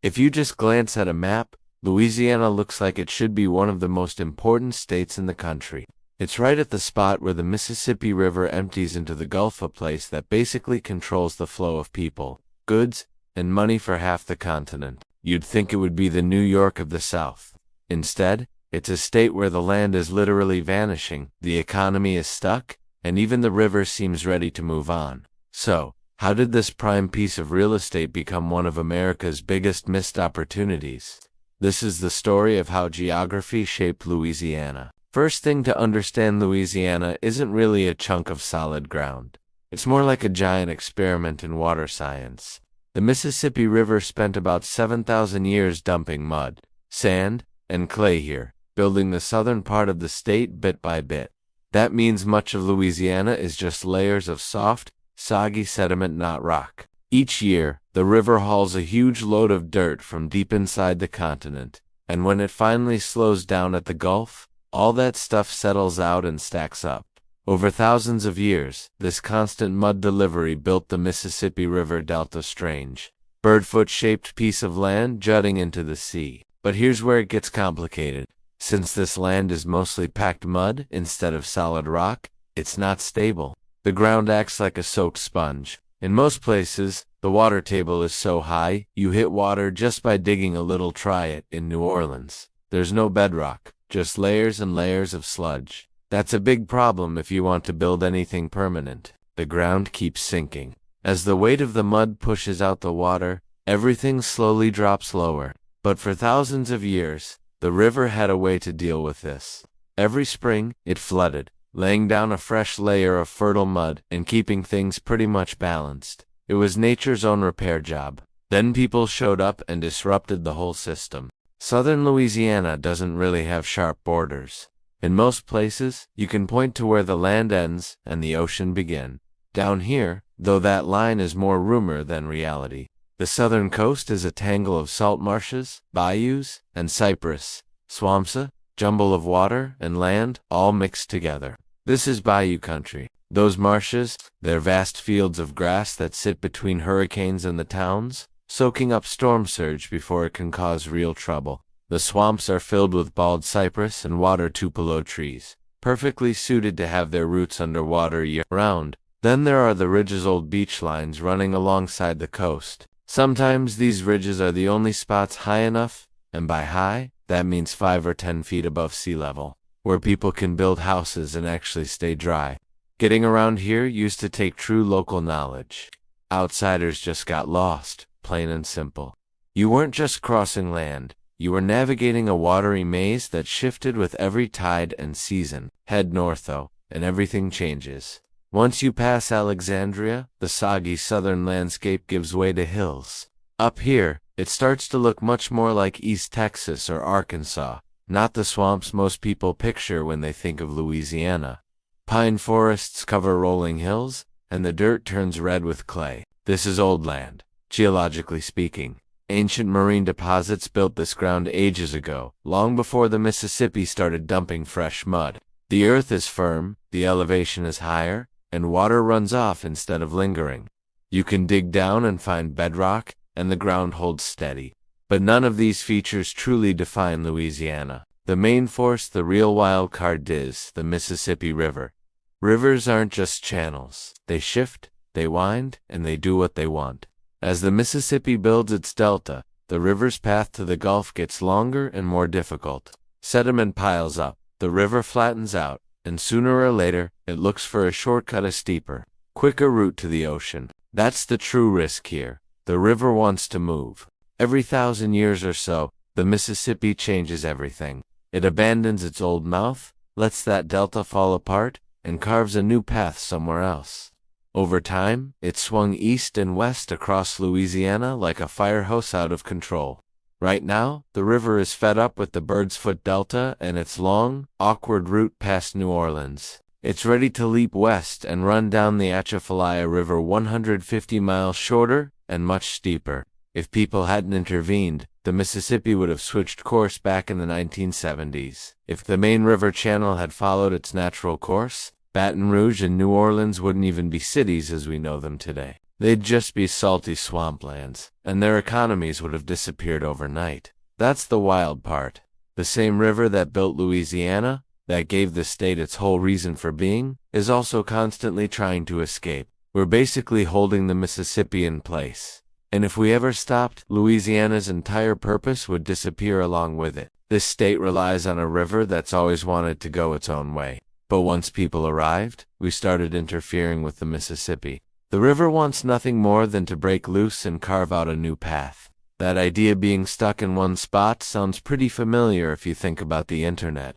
If you just glance at a map, Louisiana looks like it should be one of the most important states in the country. It's right at the spot where the Mississippi River empties into the Gulf, a place that basically controls the flow of people, goods, and money for half the continent. You'd think it would be the New York of the South. Instead, it's a state where the land is literally vanishing, the economy is stuck, and even the river seems ready to move on. So, how did this prime piece of real estate become one of America's biggest missed opportunities? This is the story of how geography shaped Louisiana. First thing to understand, Louisiana isn't really a chunk of solid ground. It's more like a giant experiment in water science. The Mississippi River spent about 7,000 years dumping mud, sand, and clay here, building the southern part of the state bit by bit. That means much of Louisiana is just layers of soft, soggy sediment, not rock. Each year, the river hauls a huge load of dirt from deep inside the continent, and when it finally slows down at the Gulf, all that stuff settles out and stacks up. Over thousands of years, this constant mud delivery built the Mississippi River Delta, strange, birdfoot-shaped piece of land jutting into the sea. But here's where it gets complicated. Since this land is mostly packed mud instead of solid rock, it's not stable. The ground acts like a soaked sponge. In most places, the water table is so high, you hit water just by digging a little. Try it in New Orleans. There's no bedrock, just layers and layers of sludge. That's a big problem if you want to build anything permanent. The ground keeps sinking. As the weight of the mud pushes out the water, everything slowly drops lower. But for thousands of years, the river had a way to deal with this. Every spring, it flooded, laying down a fresh layer of fertile mud and keeping things pretty much balanced. It was nature's own repair job. Then people showed up and disrupted the whole system. Southern Louisiana doesn't really have sharp borders. In most places, you can point to where the land ends and the ocean begins. Down here, though, that line is more rumor than reality. The southern coast is a tangle of salt marshes, bayous, and cypress, swamps, a jumble of water and land, all mixed together. This is bayou country. Those marshes, they're vast fields of grass that sit between hurricanes and the towns, soaking up storm surge before it can cause real trouble. The swamps are filled with bald cypress and water tupelo trees, perfectly suited to have their roots underwater year-round. Then there are the ridges, old beach lines running alongside the coast. Sometimes these ridges are the only spots high enough, and by high, that means 5 or 10 feet above sea level, where people can build houses and actually stay dry. Getting around here used to take true local knowledge. Outsiders just got lost, plain and simple. You weren't just crossing land, you were navigating a watery maze that shifted with every tide and season. Head north, though, and everything changes. Once you pass Alexandria, the soggy southern landscape gives way to hills. Up here, it starts to look much more like East Texas or Arkansas, not the swamps most people picture when they think of Louisiana. Pine forests cover rolling hills, and the dirt turns red with clay. This is old land, geologically speaking. Ancient marine deposits built this ground ages ago, long before the Mississippi started dumping fresh mud. The earth is firm, the elevation is higher, and water runs off instead of lingering. You can dig down and find bedrock, and the ground holds steady. But none of these features truly define Louisiana. The main force, the real wild card, is the Mississippi River. Rivers aren't just channels. They shift, they wind, and they do what they want. As the Mississippi builds its delta, the river's path to the Gulf gets longer and more difficult. Sediment piles up, the river flattens out, and sooner or later, it looks for a shortcut, a steeper, quicker route to the ocean. That's the true risk here. The river wants to move. Every 1,000 years or so, the Mississippi changes everything. It abandons its old mouth, lets that delta fall apart, and carves a new path somewhere else. Over time, it swung east and west across Louisiana like a fire hose out of control. Right now, the river is fed up with the Bird's Foot Delta and its long, awkward route past New Orleans. It's ready to leap west and run down the Atchafalaya River 150 miles shorter and much steeper. If people hadn't intervened, the Mississippi would have switched course back in the 1970s. If the main river channel had followed its natural course, Baton Rouge and New Orleans wouldn't even be cities as we know them today. They'd just be salty swamplands, and their economies would have disappeared overnight. That's the wild part. The same river that built Louisiana, that gave the state its whole reason for being, is also constantly trying to escape. We're basically holding the Mississippi in place. And if we ever stopped, Louisiana's entire purpose would disappear along with it. This state relies on a river that's always wanted to go its own way. But once people arrived, we started interfering with the Mississippi. The river wants nothing more than to break loose and carve out a new path. That idea being stuck in one spot sounds pretty familiar if you think about the internet.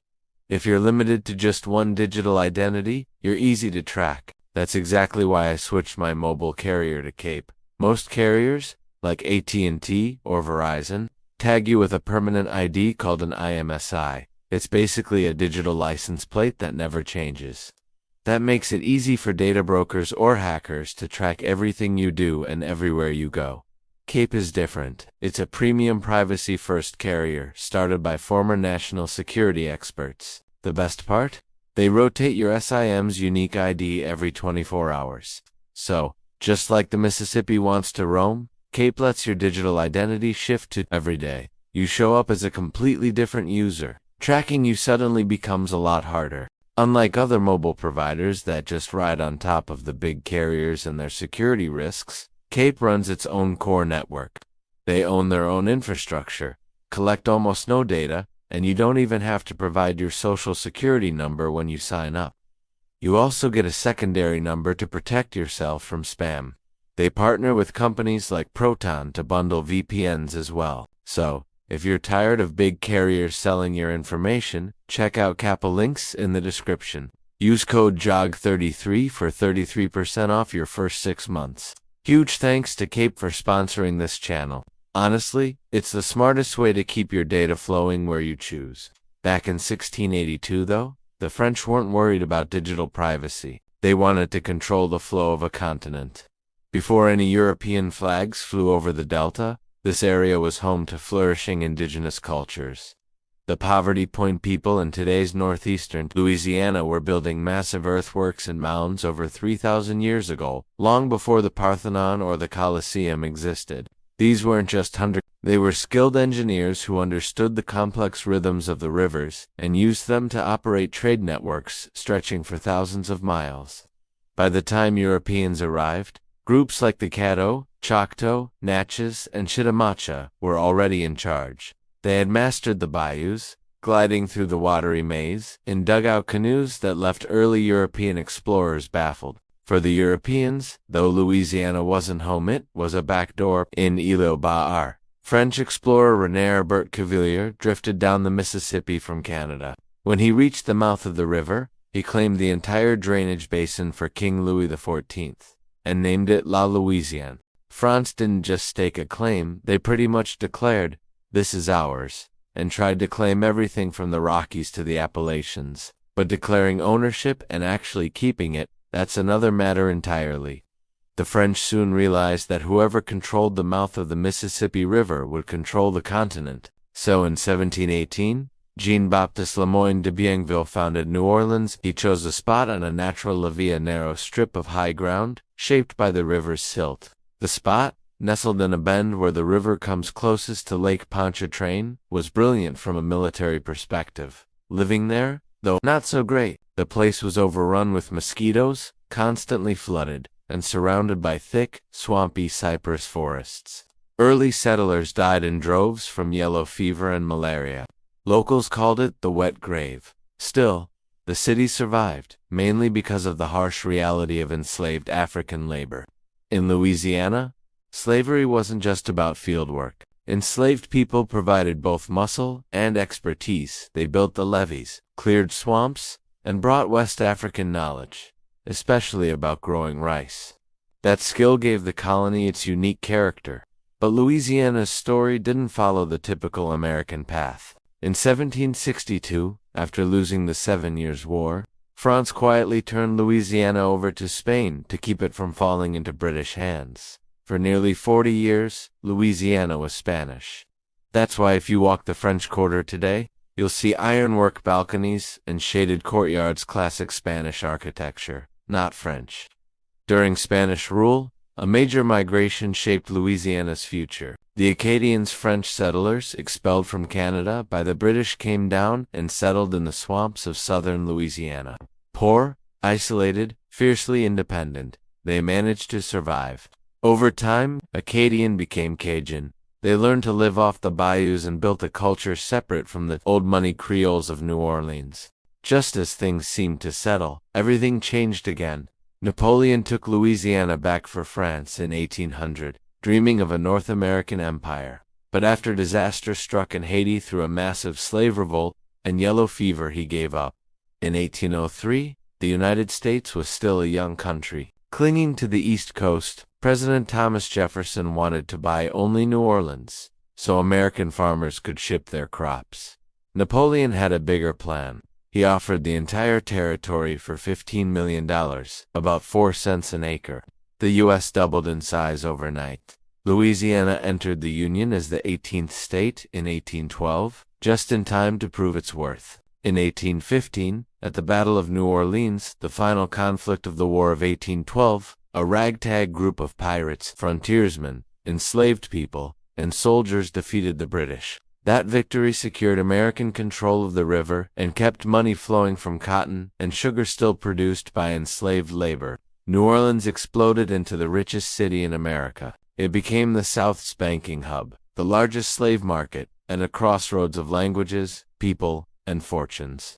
If you're limited to just one digital identity, you're easy to track. That's exactly why I switched my mobile carrier to Cape. Most carriers, like AT&T or Verizon, tag you with a permanent ID called an IMSI. It's basically a digital license plate that never changes. That makes it easy for data brokers or hackers to track everything you do and everywhere you go. Cape is different. It's a premium privacy-first carrier started by former national security experts. The best part? They rotate your SIM's unique ID every 24 hours. So, just like the Mississippi wants to roam, Cape lets your digital identity shift to every day. You show up as a completely different user. Tracking you suddenly becomes a lot harder. Unlike other mobile providers that just ride on top of the big carriers and their security risks, Cape runs its own core network. They own their own infrastructure, collect almost no data, and you don't even have to provide your social security number when you sign up. You also get a secondary number to protect yourself from spam. They partner with companies like Proton to bundle VPNs as well. So, if you're tired of big carriers selling your information, check out Kappa, links in the description. Use code JOG33 for 33% off your first 6 months. Huge thanks to Cape for sponsoring this channel. Honestly, it's the smartest way to keep your data flowing where you choose. Back in 1682 though, the French weren't worried about digital privacy. They wanted to control the flow of a continent. Before any European flags flew over the delta, this area was home to flourishing indigenous cultures. The Poverty Point people in today's northeastern Louisiana were building massive earthworks and mounds over 3,000 years ago, long before the Parthenon or the Colosseum existed. These weren't just hunters, they were skilled engineers who understood the complex rhythms of the rivers and used them to operate trade networks stretching for thousands of miles. By the time Europeans arrived, groups like the Caddo, Choctaw, Natchez, and Chitimacha were already in charge. They had mastered the bayous, gliding through the watery maze, in dugout canoes that left early European explorers baffled. For the Europeans, though Louisiana wasn't home, it was a backdoor in Île Bar. French explorer René Herbert Cavelier drifted down the Mississippi from Canada. When he reached the mouth of the river, he claimed the entire drainage basin for King Louis XIV, and named it La Louisiane. France didn't just stake a claim, they pretty much declared, "This is ours," and tried to claim everything from the Rockies to the Appalachians. But declaring ownership and actually keeping it, that's another matter entirely. The French soon realized that whoever controlled the mouth of the Mississippi River would control the continent. So in 1718, Jean-Baptiste Lemoyne de Bienville founded New Orleans. He chose a spot on a natural levee, a narrow strip of high ground, shaped by the river's silt. The spot, nestled in a bend where the river comes closest to Lake Pontchartrain, was brilliant from a military perspective. Living there, though not so great, the place was overrun with mosquitoes, constantly flooded, and surrounded by thick, swampy cypress forests. Early settlers died in droves from yellow fever and malaria. Locals called it the wet grave. Still, the city survived, mainly because of the harsh reality of enslaved African labor. In Louisiana, slavery wasn't just about fieldwork. Enslaved people provided both muscle and expertise. They built the levees, cleared swamps, and brought West African knowledge, especially about growing rice. That skill gave the colony its unique character. But Louisiana's story didn't follow the typical American path. In 1762, after losing the 7 Years' War, France quietly turned Louisiana over to Spain to keep it from falling into British hands. For nearly 40 years, Louisiana was Spanish. That's why if you walk the French Quarter today, you'll see ironwork balconies and shaded courtyards, classic Spanish architecture, not French. During Spanish rule, A major migration shaped Louisiana's future. The Acadians, French settlers expelled from Canada by the British, came down and settled in the swamps of southern Louisiana. Poor, isolated, fiercely independent, they managed to survive. Over time, Acadian became Cajun. They learned to live off the bayous and built a culture separate from the old money Creoles of New Orleans. Just as things seemed to settle, everything changed again. Napoleon took Louisiana back for France in 1800, dreaming of a North American empire. But after disaster struck in Haiti through a massive slave revolt and yellow fever, he gave up. In 1803, the United States was still a young country. Clinging to the East Coast, President Thomas Jefferson wanted to buy only New Orleans, so American farmers could ship their crops. Napoleon had a bigger plan. He offered the entire territory for $15 million, about 4 cents an acre. The U.S. doubled in size overnight. Louisiana entered the Union as the 18th state in 1812, just in time to prove its worth. In 1815, at the Battle of New Orleans, the final conflict of the War of 1812, a ragtag group of pirates, frontiersmen, enslaved people, and soldiers defeated the British. That victory secured American control of the river and kept money flowing from cotton and sugar still produced by enslaved labor. New Orleans exploded into the richest city in America. It became the South's banking hub, the largest slave market, and a crossroads of languages, people, and fortunes.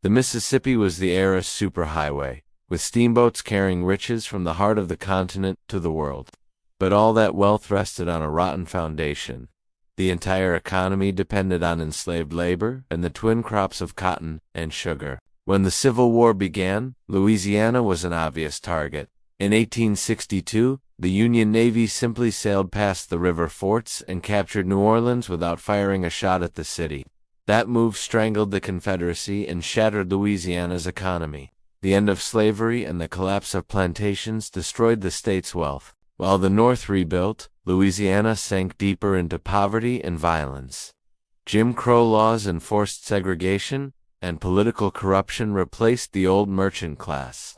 The Mississippi was the era's superhighway, with steamboats carrying riches from the heart of the continent to the world. But all that wealth rested on a rotten foundation. The entire economy depended on enslaved labor and the twin crops of cotton and sugar. When the Civil War began, Louisiana was an obvious target. In 1862, the Union Navy simply sailed past the river forts and captured New Orleans without firing a shot at the city. That move strangled the Confederacy and shattered Louisiana's economy. The end of slavery and the collapse of plantations destroyed the state's wealth. While the North rebuilt, Louisiana sank deeper into poverty and violence. Jim Crow laws enforced segregation, and political corruption replaced the old merchant class.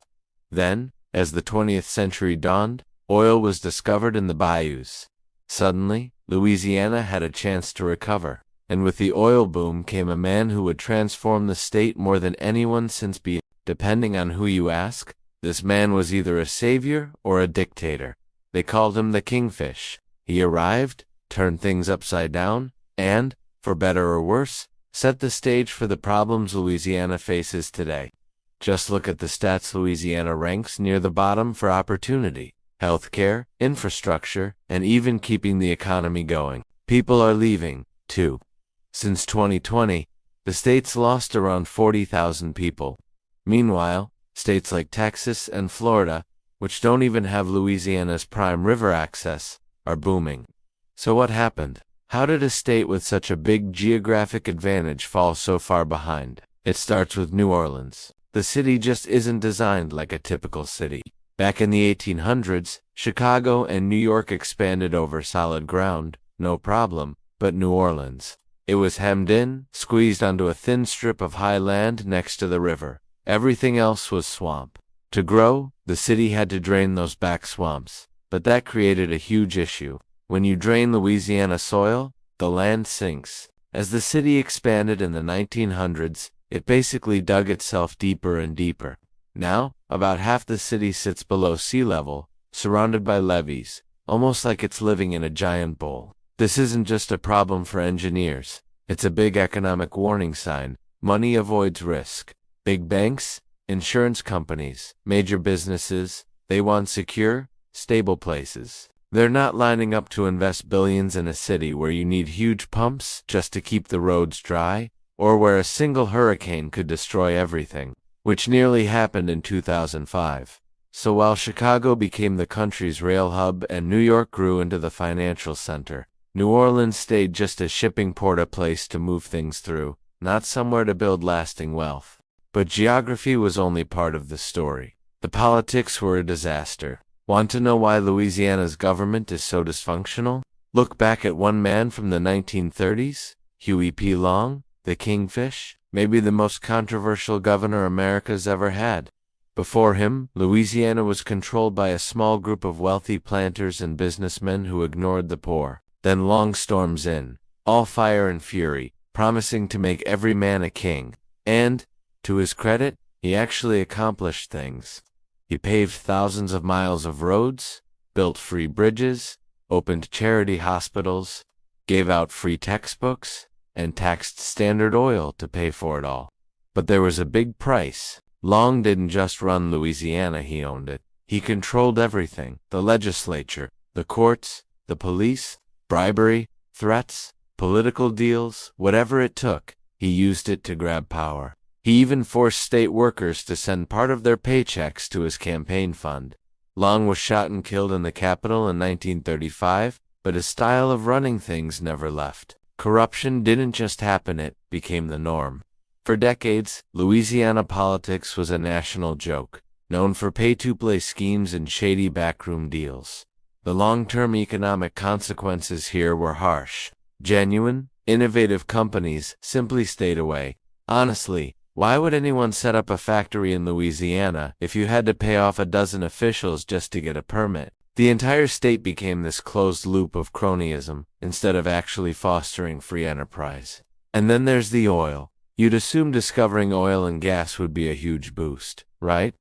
Then, as the 20th century dawned, oil was discovered in the bayous. Suddenly, Louisiana had a chance to recover, and with the oil boom came a man who would transform the state more than anyone since before. Depending on who you ask, this man was either a savior or a dictator. They called him the Kingfish. He arrived, turned things upside down, and, for better or worse, set the stage for the problems Louisiana faces today. Just look at the stats. Louisiana ranks near the bottom for opportunity, healthcare, infrastructure, and even keeping the economy going. People are leaving, too. Since 2020, the state's lost around 40,000 people. Meanwhile, states like Texas and Florida, which don't even have Louisiana's prime river access, are booming. So what happened? How did a state with such a big geographic advantage fall so far behind? It starts with New Orleans. The city just isn't designed like a typical city. Back in the 1800s, Chicago and New York expanded over solid ground, no problem, but New Orleans. It was hemmed in, squeezed onto a thin strip of high land next to the river. Everything else was swamp. To grow, the city had to drain those back swamps, but that created a huge issue. When you drain Louisiana soil, the land sinks. As the city expanded in the 1900s, it basically dug itself deeper and deeper. Now, about half the city sits below sea level, surrounded by levees, almost like it's living in a giant bowl. This isn't just a problem for engineers. It's a big economic warning sign. Money avoids risk. Big banks, insurance companies, major businesses, they want secure, stable places. They're not lining up to invest billions in a city where you need huge pumps just to keep the roads dry, or where a single hurricane could destroy everything, which nearly happened in 2005. So while Chicago became the country's rail hub and New York grew into the financial center, New Orleans stayed just a shipping port, a place to move things through, not somewhere to build lasting wealth. But geography was only part of the story. The politics were a disaster. Want to know why Louisiana's government is so dysfunctional? Look back at one man from the 1930s, Huey P. Long, the Kingfish, maybe the most controversial governor America's ever had. Before him, Louisiana was controlled by a small group of wealthy planters and businessmen who ignored the poor. Then long storms in, all fire and fury, promising to make every man a king. And, to his credit, he actually accomplished things. He paved thousands of miles of roads, built free bridges, opened charity hospitals, gave out free textbooks, and taxed Standard Oil to pay for it all. But there was a big price. Long didn't just run Louisiana, he owned it. He controlled everything: the legislature, the courts, the police, bribery, threats, political deals, whatever it took, he used it to grab power. He even forced state workers to send part of their paychecks to his campaign fund. Long was shot and killed in the Capitol in 1935, but his style of running things never left. Corruption didn't just happen, it became the norm. For decades, Louisiana politics was a national joke, known for pay-to-play schemes and shady backroom deals. The long-term economic consequences here were harsh. Genuine, innovative companies simply stayed away. Honestly, why would anyone set up a factory in Louisiana if you had to pay off a dozen officials just to get a permit? The entire state became this closed loop of cronyism, instead of actually fostering free enterprise. And then there's the oil. You'd assume discovering oil and gas would be a huge boost, right?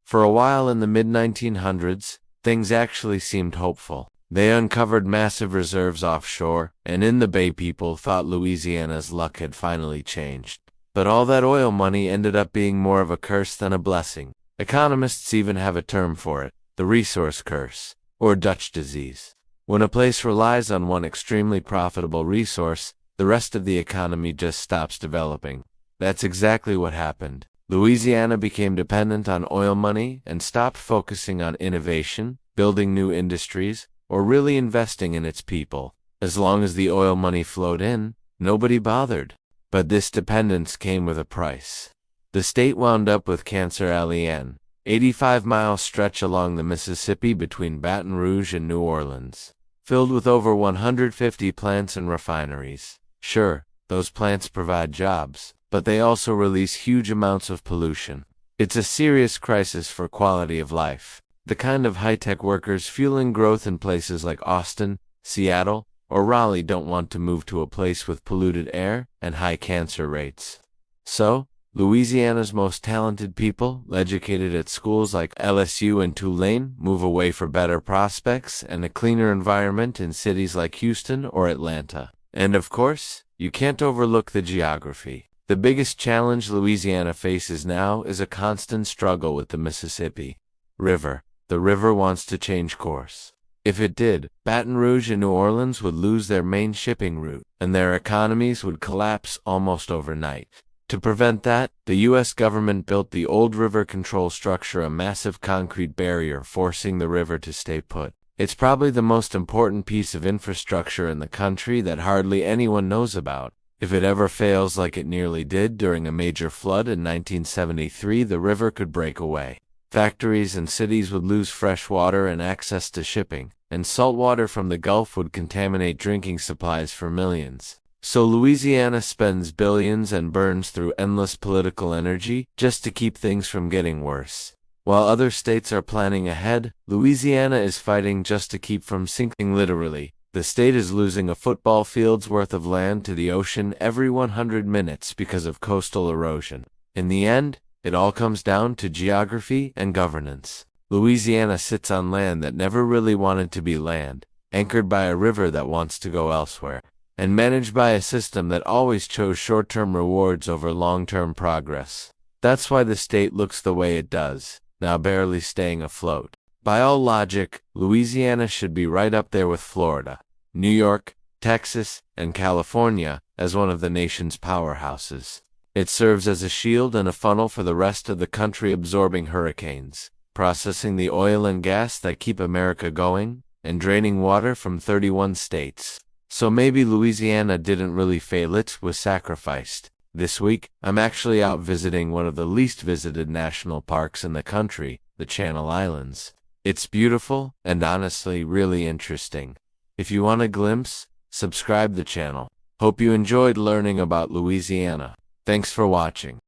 For a while in the mid-1900s, things actually seemed hopeful. They uncovered massive reserves offshore, and in the Bay people thought Louisiana's luck had finally changed. But all that oil money ended up being more of a curse than a blessing. Economists even have a term for it: the resource curse, or Dutch disease. When a place relies on one extremely profitable resource, the rest of the economy just stops developing. That's exactly what happened. Louisiana became dependent on oil money and stopped focusing on innovation, building new industries, or really investing in its people. As long as the oil money flowed in, nobody bothered. But this dependence came with a price. The state wound up with Cancer Alley, an 85-mile stretch along the Mississippi between Baton Rouge and New Orleans, filled with over 150 plants and refineries. Sure, those plants provide jobs, but they also release huge amounts of pollution. It's a serious crisis for quality of life. The kind of high-tech workers fueling growth in places like Austin, Seattle, or Raleigh don't want to move to a place with polluted air and high cancer rates. So, Louisiana's most talented people, educated at schools like LSU and Tulane, move away for better prospects and a cleaner environment in cities like Houston or Atlanta. And of course, you can't overlook the geography. The biggest challenge Louisiana faces now is a constant struggle with the Mississippi River. The river wants to change course. If it did, Baton Rouge and New Orleans would lose their main shipping route, and their economies would collapse almost overnight. To prevent that, the U.S. government built the Old River Control Structure, a massive concrete barrier forcing the river to stay put. It's probably the most important piece of infrastructure in the country that hardly anyone knows about. If it ever fails like it nearly did during a major flood in 1973, the river could break away. Factories and cities would lose fresh water and access to shipping, and salt water from the Gulf would contaminate drinking supplies for millions. So Louisiana spends billions and burns through endless political energy just to keep things from getting worse. While other states are planning ahead, Louisiana is fighting just to keep from sinking literally. The state is losing a football field's worth of land to the ocean every 100 minutes because of coastal erosion. In the end, it all comes down to geography and governance. Louisiana sits on land that never really wanted to be land, anchored by a river that wants to go elsewhere, and managed by a system that always chose short-term rewards over long-term progress. That's why the state looks the way it does, now barely staying afloat. By all logic, Louisiana should be right up there with Florida, New York, Texas, and California as one of the nation's powerhouses. It serves as a shield and a funnel for the rest of the country, absorbing hurricanes, processing the oil and gas that keep America going, and draining water from 31 states. So maybe Louisiana didn't really fail, it was sacrificed. This week, I'm actually out visiting one of the least visited national parks in the country, the Channel Islands. It's beautiful and honestly really interesting. If you want a glimpse, subscribe the channel. Hope you enjoyed learning about Louisiana. Thanks for watching.